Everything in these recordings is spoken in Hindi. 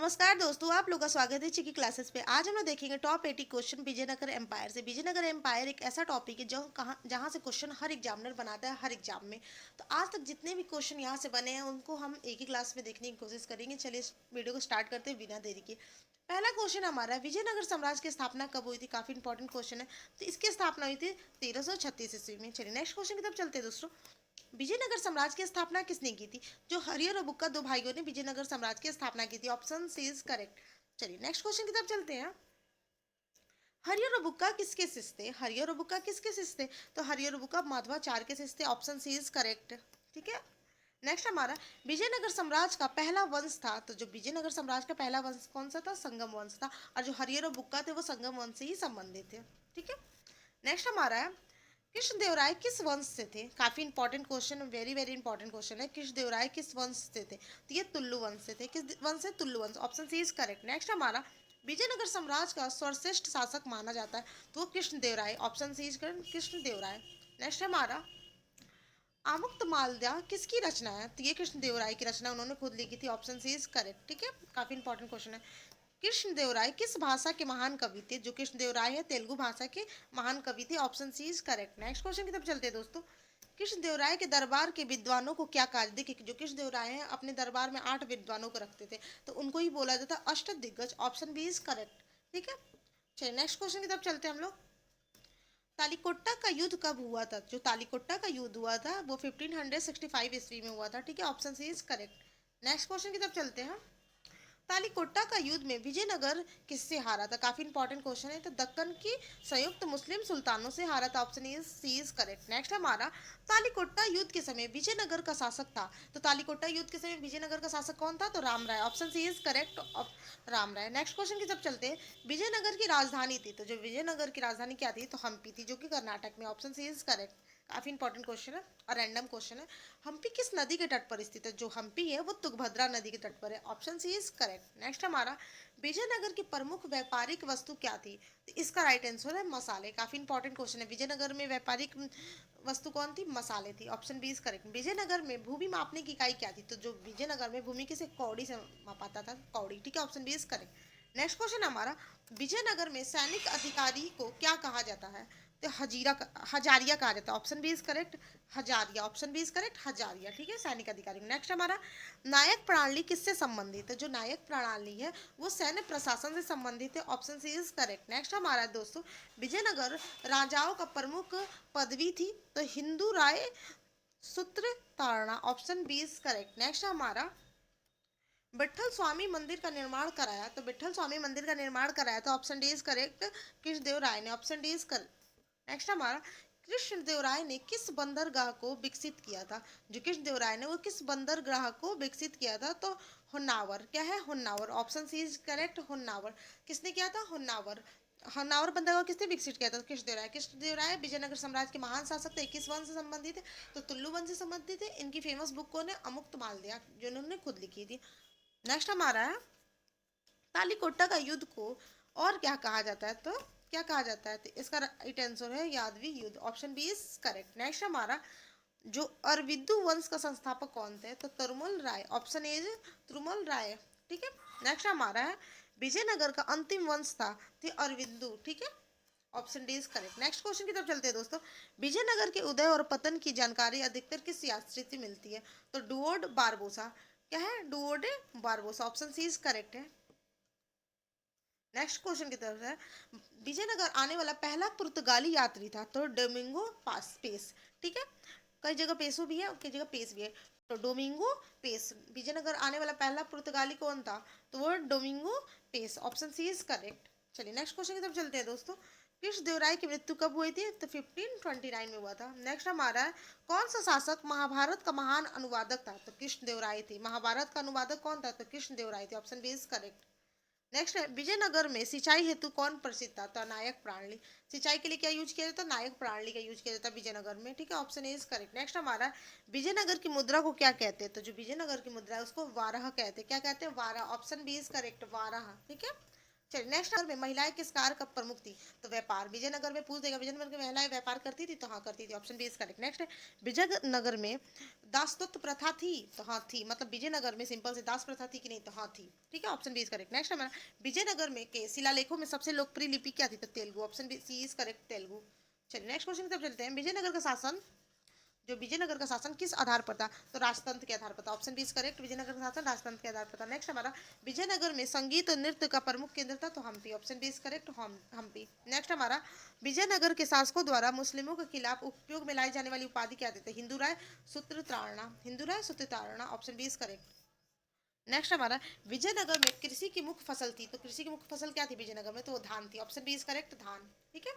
नमस्कार दोस्तों, आप लोग का स्वागत है चिकी क्लासेस पे। आज हम लोग देखेंगे टॉप 80 क्वेश्चन विजयनगर एम्पायर से। विजयनगर एम्पायर एक ऐसा टॉपिक है जो जहाँ से क्वेश्चन हर एग्जामिनर बनाता है हर एग्जाम में। तो आज तक जितने भी क्वेश्चन यहाँ से बने हैं उनको हम एक ही क्लास में देखने की कोशिश करेंगे। चलिए इस वीडियो को स्टार्ट करते हैं बिना देरी के। पहला क्वेश्चन हमारा है, विजयनगर साम्राज्य की स्थापना कब हुई थी? काफी इंपॉर्टेंट क्वेश्चन है। तो इसकी स्थापना हुई थी 1336 ईस्वी में। चलिए नेक्स्ट क्वेश्चन की तरफ चलते हैं दोस्तों। विजयनगर साम्राज्य की स्थापना किसने की थी? जो हरियर और बुक्का दो भाइयों ने विजयनगर साम्राज्य की स्थापना की थी। Option C is correct. चलिए नेक्स्ट क्वेश्चन की तरफ चलते हैं। हरियर और बुक्का किसके शिष्य थे? हरियर और बुक्का किसके शिष्य थे? तो हरियर और बुक्का माधवाचार्य के शिष्य थे। Option C is correct. ठीक है। नेक्स्ट हमारा, विजयनगर साम्राज्य का पहला वंश था। तो जो विजयनगर साम्राज्य का पहला वंश कौन सा था? संगम वंश था। और जो हरियर और बुक्का थे वो संगम वंश से ही संबंधित थे। ठीक है। नेक्स्ट हमारा है, कृष्णदेवराय किस वंश से थे? काफी important question, very very important question है। कृष्णदेवराय किस वंश से थे? तो ये तुल्लु वंश से थे। किस वंश से? तुल्लु वंश। Option C is correct. Next हमारा, विजयनगर साम्राज्य का सर्वश्रेष्ठ शासक माना जाता है तो वो Krishnadevaraya. Option C is correct, Krishnadevaraya. Next हमारा, आमुक्त मालदा किसकी रचना है? तो ये कृष्णदेवराय की रचना, उन्होंने खुद लिखी थी। Option C is correct. ठीक है। काफी इंपॉर्टेंट क्वेश्चन है। कृष्णदेवराय किस भाषा के महान कवि थे? जो कृष्णदेवराय है तेलुगु भाषा के महान कवि थे। Option C is correct. Next question की तरफ चलते हैं दोस्तों। कृष्णदेवराय के दरबार के विद्वानों को क्या कहा? देखिए, जो कृष्णदेवराय हैं अपने दरबार में 8 विद्वानों को रखते थे तो उनको ही बोला जाता Ashtadiggaj. Option B is correct. ठीक है। चलिए नेक्स्ट क्वेश्चन की तरफ चलते हैं हम लोग। तालीकोट्टा का युद्ध कब हुआ था? जो तालीकोट्टा का युद्ध हुआ था वो 1565 ईस्वी में हुआ था। ठीक है। Option C is correct. Next question की तरफ चलते हैं। तालीकोट्टा का युद्ध में विजयनगर किससे हारा था? काफी इंपॉर्टेंट क्वेश्चन है। तो दक्कन की संयुक्त मुस्लिम सुल्तानों से हारा था। Option is C is correct. Next हमारा, तालीकोट्टा युद्ध के समय विजयनगर का शासक था। तो तालीकोट्टा युद्ध के समय विजयनगर का शासक कौन था? तो Ram Raya. Option C is correct, Ram Raya. Next question की तरफ चलते हैं। विजयनगर की राजधानी थी। तो जो विजयनगर की राजधानी क्या थी? तो हम्पी थी, जो कि कर्नाटक में। Option C is correct. काफी इंपॉर्टेंट क्वेश्चन है और रैंडम क्वेश्चन है। हम्पी किस नदी के तट पर स्थित है? जो हम्पी है वो तुंगभद्रा नदी के तट पर है। Option C is correct. Next हमारा, विजयनगर की प्रमुख व्यापारिक वस्तु क्या थी? तो इसका राइट आंसर है मसाले। काफी इंपॉर्टेंट क्वेश्चन है। विजयनगर में व्यापारिक वस्तु कौन थी? मसाले थी। Option B is correct. Vijayanagara में भूमि मापने की इकाई क्या थी? तो जो विजयनगर में भूमि किसे कौड़ी से मापाता था, कौड़ी। ठीक है। Option B is correct. Next question हमारा, विजयनगर में सैनिक अधिकारी को क्या कहा जाता है? तो हजारिया कहा जाता है। ऑप्शन बी इज करेक्ट, हजारिया। ऑप्शन बी इज करेक्ट, हजारिया। ठीक है, सैनिक अधिकारी। नेक्स्ट हमारा, नायक प्रणाली किससे संबंधित है? जो नायक प्रणाली है वो सैन्य प्रशासन से संबंधित है। Option C is correct. Next हमारा दोस्तों, विजयनगर राजाओं का प्रमुख पदवी थी तो हिंदू राय सूत्र तारणा। Option B is correct. Next हमारा, विठल स्वामी मंदिर का निर्माण कराया। तो विठल स्वामी मंदिर का निर्माण कराया तो option D is correct, Krishnadeva Raya ने। Option D is correct. Next हमारा, कृष्णदेवराय ने किस बंदरगाह को विकसित किया था? जो कृष्णदेवराय ने वो किस बंदरगाह को विकसित किया था? तो होन्नावर। क्या है? Honnavar. Option C is correct, Honnavar. किसने किया था? होन्नावर। होन्नावर बंदरगाह किसने विकसित किया था? कृष्णदेवराय। कृष्णदेवराय विजयनगर साम्राज्य के महान शासक थे। किस वंश से संबंधित है? तो तुल्लु वंश से संबंधित है। इनकी फेमस बुक कौन है? अमुक्त मालदा, जो इन्होंने खुद लिखी थी। नेक्स्ट हमारा है, तालीकोट्टा का युद्ध को और क्या कहा जाता है? तो क्या कहा जाता है? तो इसका राइट आंसर है यादवी युद्ध। Option B is correct. Next हमारा, जो अरविंदु वंश का संस्थापक कौन थे? तो तरुमल राय। ऑप्शन ए इज तुरुमल राय। ठीक है। नेक्स्ट हमारा है, विजयनगर का अंतिम वंश था तो अरविंदु। ठीक है। Option D is correct. Next question की तरफ चलते हैं दोस्तों। विजयनगर के उदय और पतन की जानकारी अधिकतर किस यात्री से मिलती है? तो डुओड बारबोसा। क्या है? डुओड Barbosa. Option C is correct है। नेक्स्ट क्वेश्चन की तरफ है, विजयनगर आने वाला पहला पुर्तगाली यात्री था तो डोमिंगो पास पेस। ठीक है। कई जगह पेसो भी है और कई जगह पेस भी है। तो डोमिंगो पेस, विजयनगर आने वाला पहला पुर्तगाली कौन था? तो वो Domingo Paes. Option C is correct. चलिए नेक्स्ट क्वेश्चन की तरफ चलते हैं दोस्तों। कृष्णदेवराय की मृत्यु कब हुई थी? तो 1529 में हुआ था। नेक्स्ट हमारा है, कौन सा शासक महाभारत का महान अनुवादक था? तो कृष्णदेवराय थे। महाभारत का अनुवादक कौन था? तो कृष्णदेवराय थे। Option B is correct. Next है, विजयनगर में सिंचाई हेतु कौन प्रसिद्ध था? तो नायक प्रणाली। सिंचाई के लिए क्या यूज किया जाता है? नायक प्रणाली का यूज किया जाता है विजयनगर में। ठीक है। Option A is correct. Next हमारा, विजयनगर की मुद्रा को क्या कहते हैं? तो जो विजयनगर की मुद्रा है उसको वारह कहते हैं। क्या कहते हैं? Varaha. Option B is correct, Varaha. ठीक है। चलिए नेक्स्ट नंबर में महिलाएं किस कार्य का प्रमुख थी? तो व्यापार। विजयनगर में पूछ देगा विजयनगर में महिलाएं व्यापार करती थी, तो हाँ करती थी, option B is correct. Next है विजयनगर में दासत्व प्रथा थी? तो हाँ थी, मतलब विजयनगर में सिंपल से दास प्रथा थी कि नहीं? तो हाँ थी, ठीक है, option B is correct. Next हमारा विजयनगर में के शिलालेखों में सबसे लोकप्रिय लिपि क्या थी? तो Telugu, option B C is correct, Telugu. चलिए नेक्स्ट क्वेश्चन की तरफ चलते हैं। विजयनगर का शासन, जो विजयनगर का शासन किस आधार पर था? तो राजतंत्र के आधार पर था, option B is correct, Vijayanagar का शासन राजतंत्र के आधार पर था। नेक्स्ट हमारा विजयनगर में संगीत और नृत्य का प्रमुख केंद्र था? तो Hampi, option B is correct, Hampi. Next हमारा विजयनगर के शासकों द्वारा मुस्लिमों के खिलाफ उपयोग में लाई जाने वाली उपाधि क्या देते? हिंदू राय सूत्रतारणा, हिंदू राय सूत्रतारणा, option B is correct. Next हमारा विजयनगर में कृषि की मुख्य फसल थी? तो कृषि की मुख्य फसल क्या थी विजयनगर में? तो वो धान थी, ऑप्शन बी इज करेक्ट, धान, ठीक है।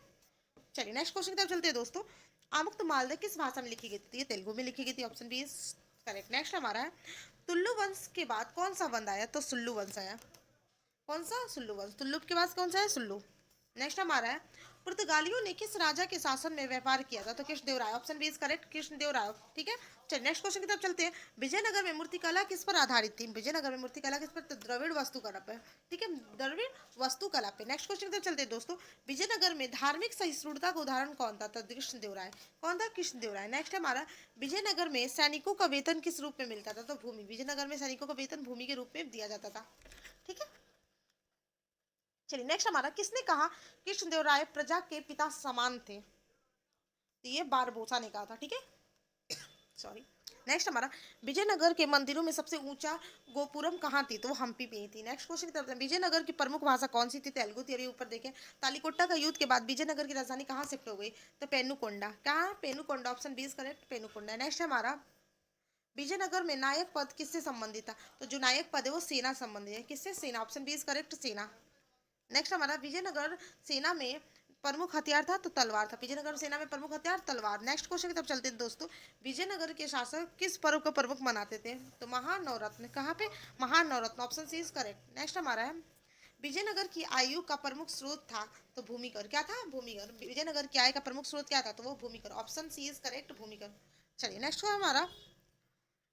चलिए नेक्स्ट क्वेश्चन की तरफ चलते हैं दोस्तों। आमुक्त मालदा किस भाषा में लिखी गई थी? ये तेलुगु में लिखी गई थी, option B is correct. Next हमारा है तुल्लु वंश के बाद कौन सा वंश आया? तो सुल्लू वंश आया। कौन सा? सुल्लू वंश। तुल्लु के बाद कौन सा है? सुल्लू। नेक्स्ट हमारा है पुर्तगालियों ने किस राजा के शासन में व्यापार किया था? तो Krishnadevaraya, option B is correct, Krishnadevaraya, ठीक है। चलिए नेक्स्ट क्वेश्चन की तरफ चलते हैं। विजयनगर में मूर्तिकला किस पर आधारित थी? विजयनगर में मूर्तिकला किस पर? तो द्रविड़ वास्तुकला पर, ठीक है, द्रविड़ वास्तुकला पे। नेक्स्ट क्वेश्चन की तरफ चलते हैं दोस्तों। विजयनगर में धार्मिक सहिष्णुता का उदाहरण कौन था? तो कृष्णदेवराय। कौन था? कृष्णदेवराय। नेक्स्ट हमारा विजयनगर में सैनिकों का वेतन किस रूप में मिलता था? तो भूमि। विजयनगर में सैनिकों का वेतन भूमि के रूप में दिया जाता था, ठीक है। चलिए नेक्स्ट हमारा किसने कहा कृष्णदेवराय प्रजा के पिता समान थे? तो ये बारबोसा ने कहा था, ठीक है, सॉरी। नेक्स्ट हमारा विजयनगर के मंदिरों में सबसे ऊंचा गोपुरम कहाँ थी? तो वो हम्पी पे ही थी। नेक्स्ट क्वेश्चन की तरफ विजयनगर की प्रमुख भाषा कौन सी थी? तेलुगु थी। अभी ऊपर देखें तालिकोटा का युद्ध के बाद विजयनगर की राजधानी कहाँ शिफ्ट हो गई? तो पेनुकोंडा। कहाँ? Penukonda, option B is correct, Penukonda. Next हमारा विजयनगर में नायक पद किससे संबंधित था? तो जो नायक पद है वो सेना संबंधित है, किससे? सेना, ऑप्शन बी इज करेक्ट, सेना। नेक्स्ट हमारा विजयनगर सेना में प्रमुख हथियार था? तो तलवार था। विजयनगर सेना में प्रमुख हथियार तलवार। नेक्स्ट क्वेश्चन की तरफ चलते हैं दोस्तों। विजयनगर के शासक किस पर्व को प्रमुख मनाते थे? तो महानवरत्न। कहाँ पे? महानवरत्न, option C is correct. Next हमारा है विजयनगर की आयु का प्रमुख स्रोत था? तो भूमिकर। क्या था? भूमिकर। विजयनगर की आय का प्रमुख स्रोत क्या था? तो वो Bhumikar, option C is correct, Bhumikar. चलिए नेक्स्ट हमारा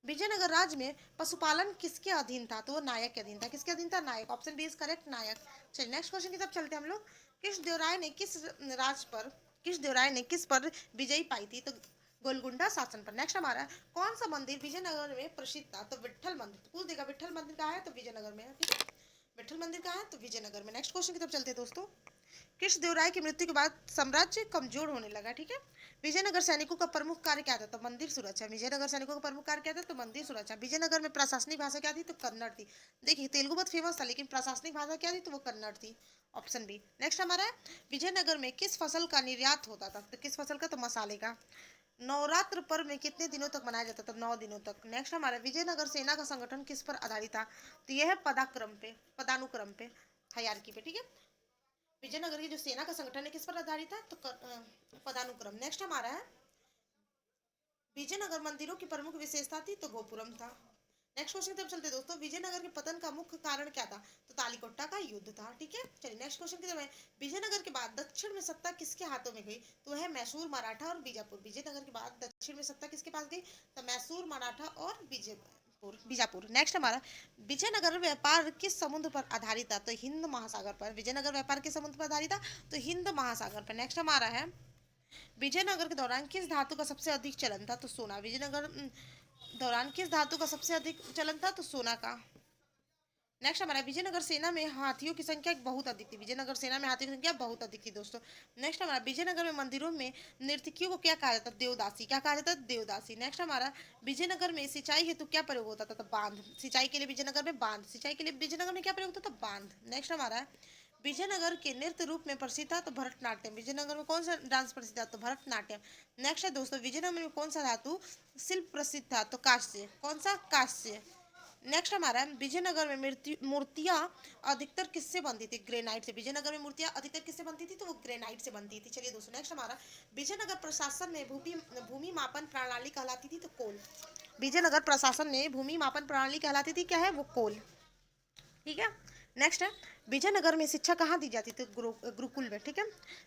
विजयनगर राज्य में पशुपालन किसके अधीन था? तो वो नायक के अधीन था। किसके अधीन था? नायक, ऑप्शन बी इज करेक्ट, नायक। चलिए नेक्स्ट क्वेश्चन की तरफ चलते हैं हम लोग। किस देवराय ने किस पर विजयी पाई थी? तो गोलकुंडा शासन पर। नेक्स्ट हमारा कौन सा मंदिर विजयनगर में प्रसिद्ध था? तो विट्ठल मंदिर। पूछ देगा विट्ठल मंदिर कहाँ है? तो विजयनगर में है, ठीक है, विट्ठल मंदिर कहाँ है? तो विजयनगर में। नेक्स्ट क्वेश्चन की तरफ चलते हैं दोस्तों। कृष्णदेवराय की मृत्यु के बाद साम्राज्य कमजोर होने लगा, ठीक है। विजयनगर सैनिकों का प्रमुख कार्य क्या था? तो मंदिर सुरक्षा। विजयनगर सैनिकों का प्रमुख कार्य क्या था? तो मंदिर सुरक्षा। विजयनगर में प्रशासनिक भाषा क्या थी? तो कन्नड़ थी। देखिए तेलुगु बहुत फेमस था, लेकिन प्रशासनिक भाषा क्या थी? तो वो कन्नड़ थी, ऑप्शन बी। नेक्स्ट हमारा है विजयनगर में किस फसल का निर्यात होता था? तो किस फसल का? तो मसाले का। नवरात्र पर्व में कितने दिनों तक मनाया जाता था? 9 दिनों तक। नेक्स्ट हमारा विजयनगर सेना का संगठन किस पर आधारित था? तो यह है पदाक्रम पे, पदानुक्रम पे, हायरार्की पे, ठीक है। विजयनगर की जो सेना का संगठन है किस पर आधारित है? तो पदानुक्रम। नेक्स्ट हमारा है विजयनगर मंदिरों की प्रमुख विशेषता थी? तो गोपुरम था। नेक्स्ट क्वेश्चन की तरफ चलते हैं दोस्तों। विजयनगर के पतन का मुख्य कारण क्या था? तो तालिकोटा का युद्ध था, ठीक है। चलिए नेक्स्ट क्वेश्चन की तरफ विजयनगर के बाद दक्षिण में सत्ता किसके हाथों में गई? तो है मैसूर, मराठा और बीजापुर। विजयनगर के बाद दक्षिण में सत्ता किसके पास गई? तो मैसूर, मराठा और बीजापुर। नेक्स्ट हमारा विजयनगर व्यापार किस समुद्र पर आधारित था? तो हिंद महासागर पर। विजयनगर व्यापार किस समुद्र पर आधारित था? तो हिंद महासागर पर। नेक्स्ट हमारा है विजयनगर के दौरान किस धातु का सबसे अधिक चलन था? तो सोना। विजयनगर दौरान किस धातु का सबसे अधिक चलन था? तो सोना का। नेक्स्ट हमारा विजयनगर सेना में हाथियों की संख्या बहुत अधिक थी। विजयनगर सेना में हाथियों की संख्या बहुत अधिक थी दोस्तों। नेक्स्ट हमारा विजयनगर में मंदिरों में नर्तकियों को क्या कहा जाता? देवदासी। क्या कहा जाता? देवदासी। नेक्स्ट हमारा विजयनगर में सिंचाई हेतु क्या प्रयोग होता था? तो बांध। सिंचाई के लिए विजयनगर में बांध। सिंचाई के लिए विजयनगर में क्या प्रयोग होता था? बांध। नेक्स्ट हमारा है विजयनगर के नृत्य रूप में प्रसिद्ध था? तो भरतनाट्यम। विजयनगर में कौन सा डांस प्रसिद्ध था? तो भरतनाट्यम। नेक्स्ट है दोस्तों विजयनगर में कौन सा धातु शिल्प प्रसिद्ध था? तो कांस्य। कौन सा? कांस्य। नेक्स्ट हमारा विजयनगर में मूर्तियां अधिकतर किससे बनती थी? ग्रेनाइट से। विजयनगर में मूर्तियां अधिकतर किससे बनती थी? तो वो ग्रेनाइट से बनती थी। चलिए दोस्तों नेक्स्ट हमारा विजयनगर प्रशासन में भूमि मापन प्रणाली कहलाती थी? तो कोल। विजयनगर प्रशासन में भूमि मापन प्रणाली कहलाती थी क्या है? वो कोल, ठीक है। नेक्स्ट है विजयनगर में शिक्षा कहाँ दी जाती थी? गुरुकुल में, ठीक है।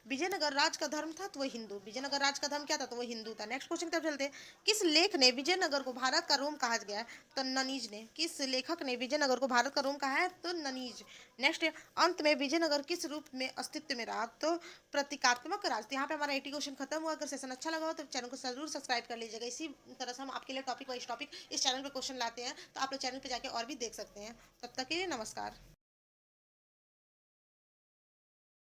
विजयनगर राज का धर्म था तो वो हिंदू, विजयनगर राज का धर्म क्या था? तो वो हिंदू था। नेक्स्ट क्वेश्चन की तरफ चलते हैं। किस लेख ने विजयनगर को भारत का रोम कहा गया है? तो ननीज ने। किस लेखक ने विजयनगर को भारत का रोम कहा है? तो ननीज। नेक्स्ट है, अंत में विजयनगर किस रूप में अस्तित्व में रहा? तो प्रतीकात्मक राज। तो यहाँ पे हमारा 80 क्वेश्चन खत्म हुआ। अगर सेशन अच्छा लगा हो तो चैनल को जरूर सब्सक्राइब कर लीजिएगा। इसी तरह से हम आपके लिए टॉपिक वाइज टॉपिक इस चैनल पे क्वेश्चन लाते हैं, तो आप लोग चैनल पे जाके और भी देख सकते हैं। तब तक के लिए नमस्कार।